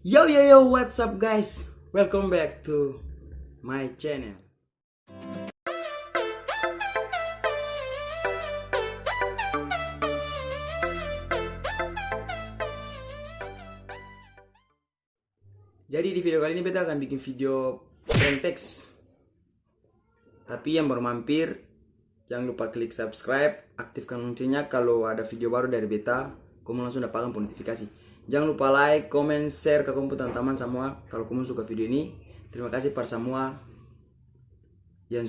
Yo yo yo, what's up guys? Welcome back to my channel. Jadi di video kali ini beta akan bikin video prank text. Tapi yang baru mampir, jangan lupa klik subscribe, aktifkan loncengnya kalau ada video baru dari beta, kamu langsung dapatkan notifikasi. Jangan lupa like, comment, share ke komputer teman-teman semua kalau kamu suka video ini. Terima kasih para semua yang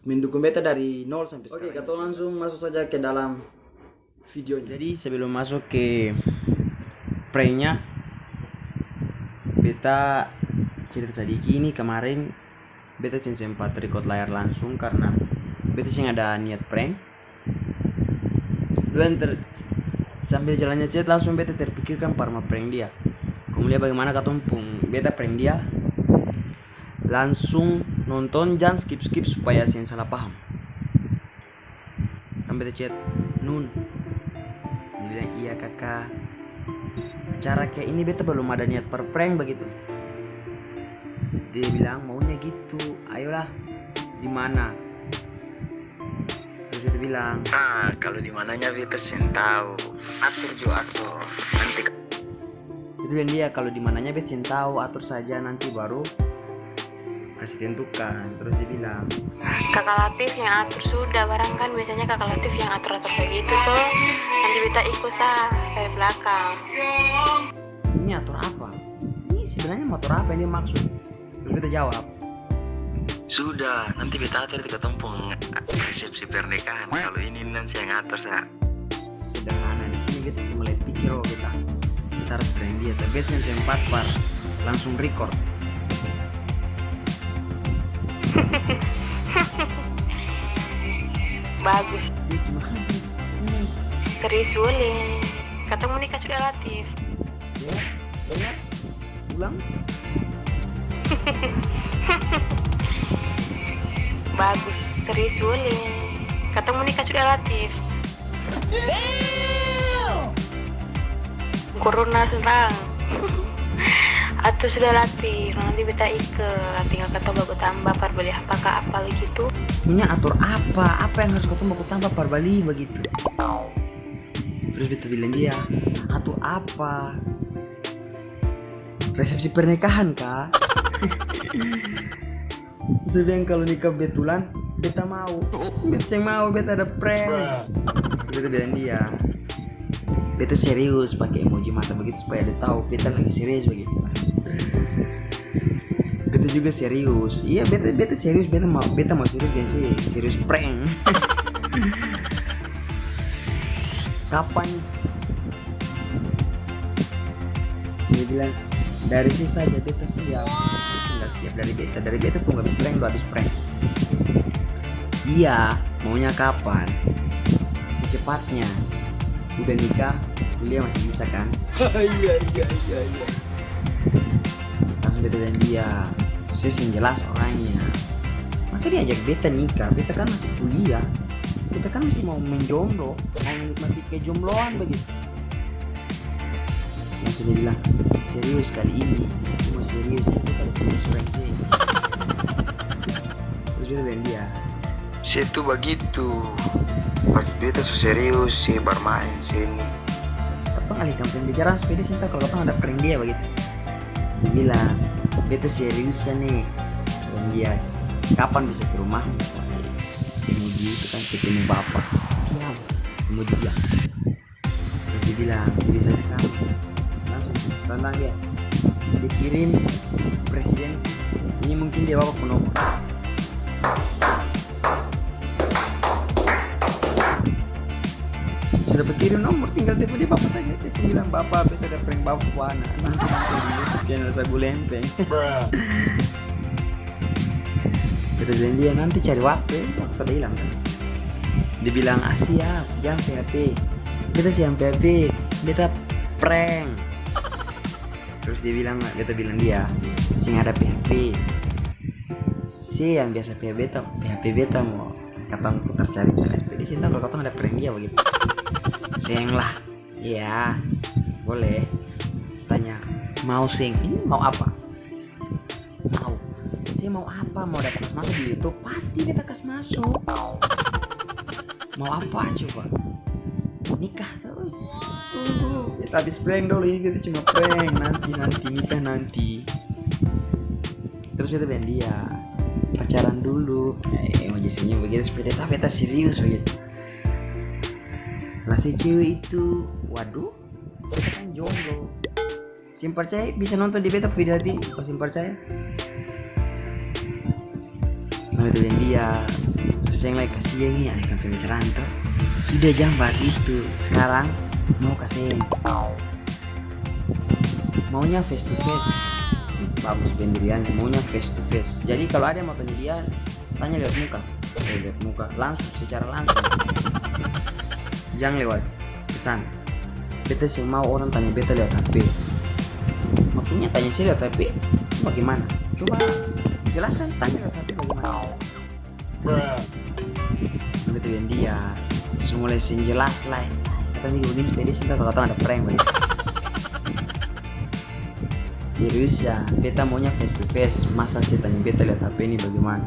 mendukung beta dari 0 sampai sekarang. Oke, kita langsung masuk saja ke dalam videonya. Jadi sebelum masuk ke pranknya, beta cerita sedikit. Ini kemarin beta sempat record layar langsung karena beta ada niat prank. Sambil jalannya chat langsung beta terpikirkan parma prank dia. Kemudian bagaimana katumpung beta prank dia. Langsung nonton, jangan skip supaya saya salah paham. Kan beta chat, Nun. Dia bilang iya kakak. Acara kayak ini beta belum ada niat per prank begitu. Dia bilang maunya gitu. Ayolah. Di mana? Terus beta bilang, kalau di mananya beta sen tahu. Atur juga atur. Nanti itu bilang dia kalau di mananya beta sen tahu, atur saja nanti baru kasih tentukan. Terus dia bilang, Kakak Latif yang atur sudah, barang kan biasanya Kakak Latif yang atur kayak gitu tuh. Nanti beta ikut dari belakang. ini atur apa? Ini sebenarnya motor apa yang dia maksud? Terus beta jawab, sudah, nanti beta atur di ketempung resepsi pernikahan. Kalau ini nanti yang atur saya. sederhana. Di sini beta sih mulai pikir, oh kita harus prank dia. Tapi beta sempat langsung record. Bagus. Serius boleh. Ketemu nikah sudah Latif. Ya, banyak. Ulang. Bagus. Serius boleh. Ketemu nikah sudah Latif. Corona senang. Atau sudah Latif. Nanti beta ikut. Tinggal kata bagus tambah par beli apakah apa gitu. Ini atur apa? Apa yang harus ketemu aku tambah par Bali begitu? Terus beta bilang dia, atur apa? Resepsi pernikahan kah? Terus bilang kalau nikah betulan, beta mau. Beta yang mau, beta ada prank. Beta bilang dia, beta serius pakai emoji mata begitu supaya dia tahu beta lagi serius begitu. Beta juga serius. Iya, beta serius, beta mau serius dan serius prank. Kapan? Saya bilang dari sini saja beta siap. Itu nggak siap dari beta tuh nggak habis prank, lu habis prank. Iya, maunya kapan? Secepatnya. Udah nikah, kuliah masih bisa kan? Iya. Langsung beta dan dia, saya sih jelas orangnya. Masa diajak beta nikah? Beta kan masih kuliah. Beta kan masih mau menjomblo, mau menikmati kejombloan begitu. Langsung dia bilang, serius kali ini, cuma serius itu kalau serius orang sih. Terus beta dan dia, Saya tuh begitu. Pas beta serius sih bermain sini. katong alihkan pembicaraan supaya dia cinta kalau katong ada prank dia begitu. Dia bilang, beta seriusan nih. Dan dia, kapan bisa ke rumah? Pakai emoji itu kan ketemu bapak. Diam, emoji diam. Terus dia bilang, sebisa kamu. Langsung tantang dia. Dia kirim presiden. Ini mungkin dia bapak penomor. Sudah berkirim nomor, tinggal telepon dia bapak saja. Telepon bilang, bapak beta ada prank bapak wana. Nanti channel Sagu Lempeng. Beta bilang dia nanti cari waktu ada hilang kan. Dia bilang, siap, jangan PHP. Beta siap PHP, beta prank. Terus beta bilang dia, sing ada PHP. Si yang biasa PHP beta mau katong putar cari internet. Di sini kalau katong ada prank dia begitu. Sayang lah. Iya, boleh. Tanya, mau sing, ini mau apa? Saya mau apa? Mau dapat kas masuk di YouTube? Pasti beta kas masuk. Mau apa coba? Nikah tuh. Beta habis prank dulu, ini kita cuma prank. Nanti nikah nanti. Terus beta bilang dia pacaran dulu. Mau senyum begitu supaya beta serius begitu. Lah si cewek itu, waduh, beta kan jomblo. Sim percaya bisa nonton di beta video hati, kau sim percaya? Nah itu yang dia, terus yang lagi kasih yang ini, kan pembicaraan tuh. Sudah jam buat itu, sekarang mau kasih maunya face to face. Bagus pendirian, maunya face to face. Jadi kalau ada yang mau tanya dia, tanya lihat muka, langsung secara langsung. Jangan lewat pesan. Beta sih mau orang tanya beta lewat HP. Maksudnya tanya sih lewat HP bagaimana? Coba jelaskan, tanya lewat HP bagaimana? Begitu yang dia mulai jelas lah. Kata nih begini sepeda sih kalau ada prank begitu. Serius ya, beta maunya face to face. Masa sih tanya beta lihat HP ini bagaimana?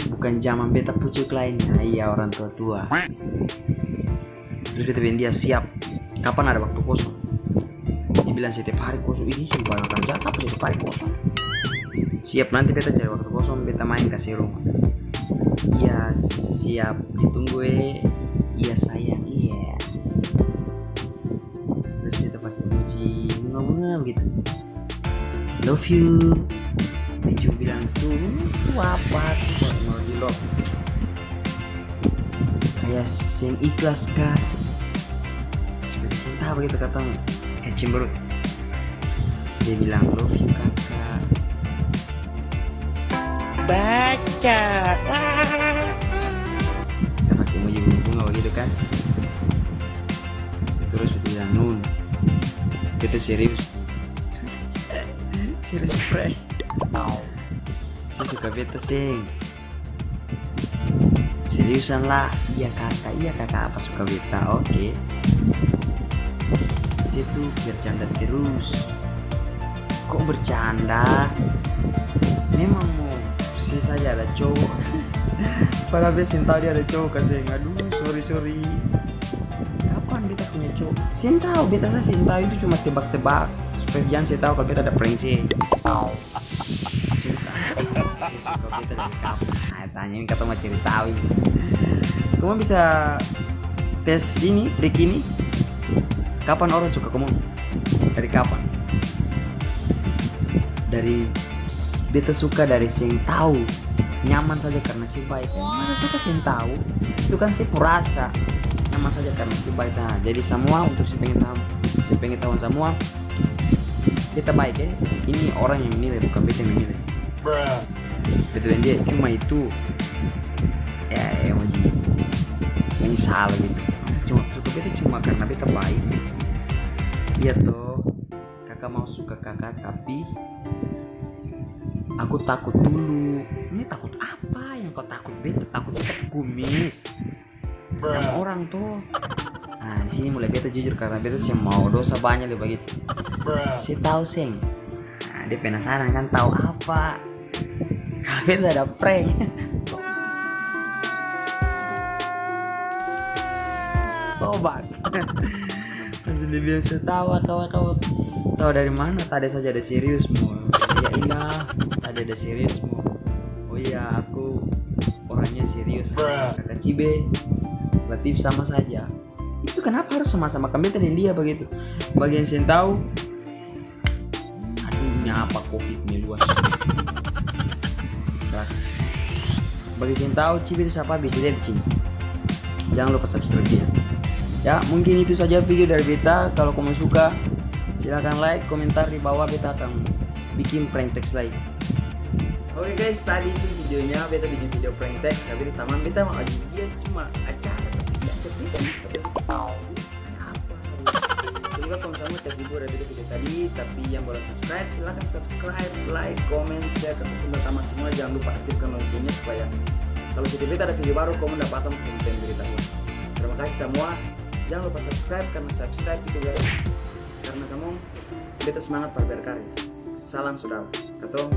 Bukan zaman beta pucuk lainnya. Iya orang tua. Terus beta bilang dia siap. Kapan ada waktu kosong? Dia bilang setiap hari kosong. Ini sih banyak kerja tapi setiap hari kosong. Siap, nanti beta cari waktu kosong, beta main kasih rumah. Iya siap, ditunggu iya sayang, iya. Terus beta pakai emoji bunga-bunga begitu. Love you. Dia cuma bilang tuh apa tuh mau di love. Kayak sen ikhlas kah? Seperti cinta begitu katanya. Cemberut. Dia bilang love you kakak. Baca. Kita pakai emoji bunga begitu kan. Terus dia bilang nun. Kita serius. Serius prank. Saya suka beta sing. Seriusan lah. Iya kakak apa suka beta. Oke. Situ bercanda terus. Kok bercanda? Memang mau saya saja ada cowok. Padahal beta tahu dia ada cowok kasih. Aduh sorry. Kapan beta punya cowok? Saya tahu beta itu cuma tebak-tebak. Supaya jangan saya tahu kalau beta ada prank sih. Saya suka beta dari kapan? Tanyain kata mau ceritawi. Kamu bisa tes ini, trik ini? Kapan orang suka kamu? Dari kapan? Dari beta suka dari sing tahu nyaman saja karena si baik. Masa suka sing tahu? Itu kan si purasa nyaman saja karena si baik. Nah, jadi semua untuk si pengen tahu semua beta baik ya. Ini orang yang menilai bukan beta yang menilai. Betul dia cuma itu ya emoji menyesal gitu. Masa cuma suka beta cuma karena beta baik. Iya toh kakak mau suka kakak tapi aku takut dulu. Ini takut apa yang kau takut? Beta takut kumis sama orang tuh. Nah di sini mulai beta jujur karena beta sih mau dosa banyak deh begitu. Saya tahu seng. Nah dia penasaran kan tahu apa? Kalau beta ada prank. Tobat. Langsung dia bilang tahu tahu dari mana? Tadi saja ada seriusmu. Ya ilah, tadi ada seriusmu. Oh iya, aku orangnya serius. Kakak Cibe, Latif sama saja. Itu kenapa harus sama-sama kami dan dia begitu? Bagian saya tahu. Aduh, nyapa covid meluas. Bagi yang tahu Cibe itu siapa bisa lihat di sini. Jangan lupa subscribe dia. Ya, mungkin itu saja video dari beta. Kalau kamu suka, silahkan like, komentar di bawah. Beta akan bikin prank text lain. Oke guys, tadi itu videonya. Beta bikin video prank text. Tapi teman beta mau aja dia cuma acara tapi tidak cerita. Semoga kamu semua terhibur dari video tadi. Tapi yang belum subscribe, silahkan subscribe, like, comment, share ke teman-teman semua. Jangan lupa aktifkan loncengnya supaya kalau setiap beta ada video baru kamu dapatkan konten beritahuan. Terima kasih semua. Jangan lupa subscribe karena subscribe itu gratis. Karena kamu beta semangat para berkarya. Salam saudara, katong